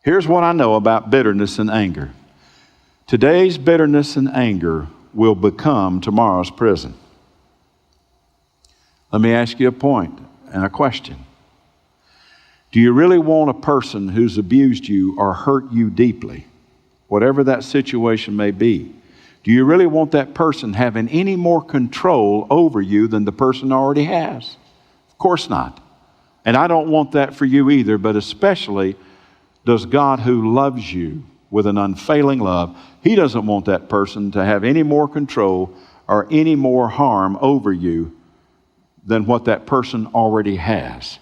Here's what I know about bitterness and anger. Today's bitterness and anger will become tomorrow's prison. Let me ask you a point and a question. Do you really want a person who's abused you or hurt you deeply, whatever that situation may be? Do you really want that person having any more control over you than the person already has? Of course not. And I don't want that for you either, but especially does God, who loves you with an unfailing love, He doesn't want that person to have any more control or any more harm over you than what that person already has.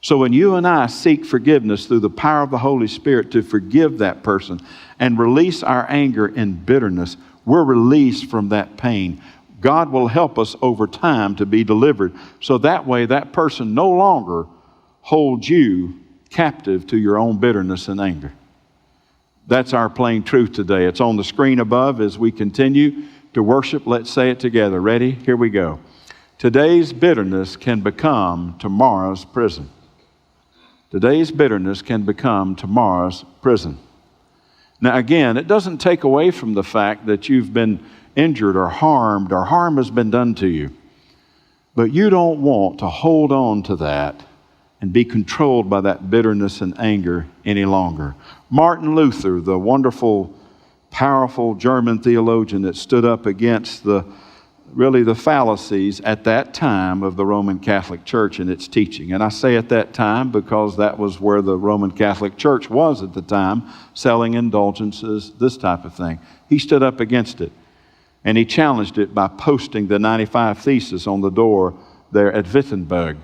So when you and I seek forgiveness through the power of the Holy Spirit to forgive that person and release our anger and bitterness, we're released from that pain. God will help us over time to be delivered, so that way that person no longer holds you captive to your own bitterness and anger. That's our plain truth today. It's on the screen above as we continue to worship. Let's say it together. Ready? Here we go. Today's bitterness can become tomorrow's prison. Today's bitterness can become tomorrow's prison. Now again, it doesn't take away from the fact that you've been injured or harm has been done to you. But you don't want to hold on to that and be controlled by that bitterness and anger any longer. Martin Luther, the wonderful, powerful German theologian that stood up against the fallacies at that time of the Roman Catholic Church and its teaching. And I say at that time because that was where the Roman Catholic Church was at the time, selling indulgences, this type of thing. He stood up against it, and he challenged it by posting the 95 Theses on the door there at Wittenberg.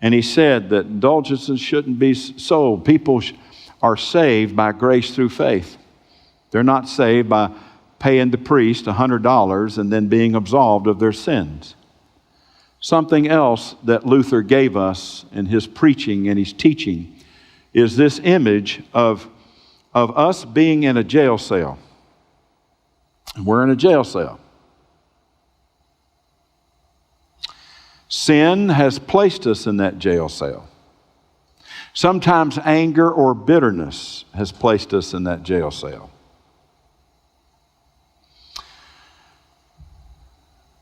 And he said that indulgences shouldn't be sold. People are saved by grace through faith. They're not saved by paying the priest $100 and then being absolved of their sins. Something else that Luther gave us in his preaching and his teaching is this image of us being in a jail cell. We're in a jail cell. Sin has placed us in that jail cell. Sometimes anger or bitterness has placed us in that jail cell.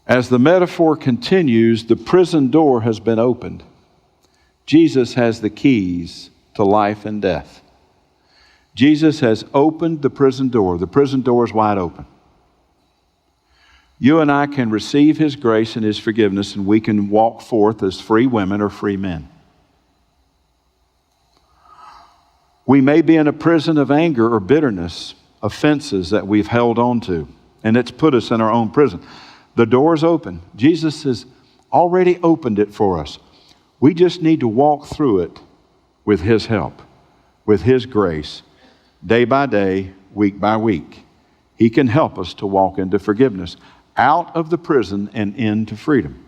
As the metaphor continues, the prison door has been opened. Jesus has the keys to life and death. Jesus has opened the prison door. The prison door is wide open. You and I can receive His grace and His forgiveness, and we can walk forth as free women or free men. We may be in a prison of anger or bitterness, offenses that we've held on to, and it's put us in our own prison. The door is open. Jesus has already opened it for us. We just need to walk through it with His help, with His grace, day by day, week by week. He can help us to walk into forgiveness, out of the prison and into freedom.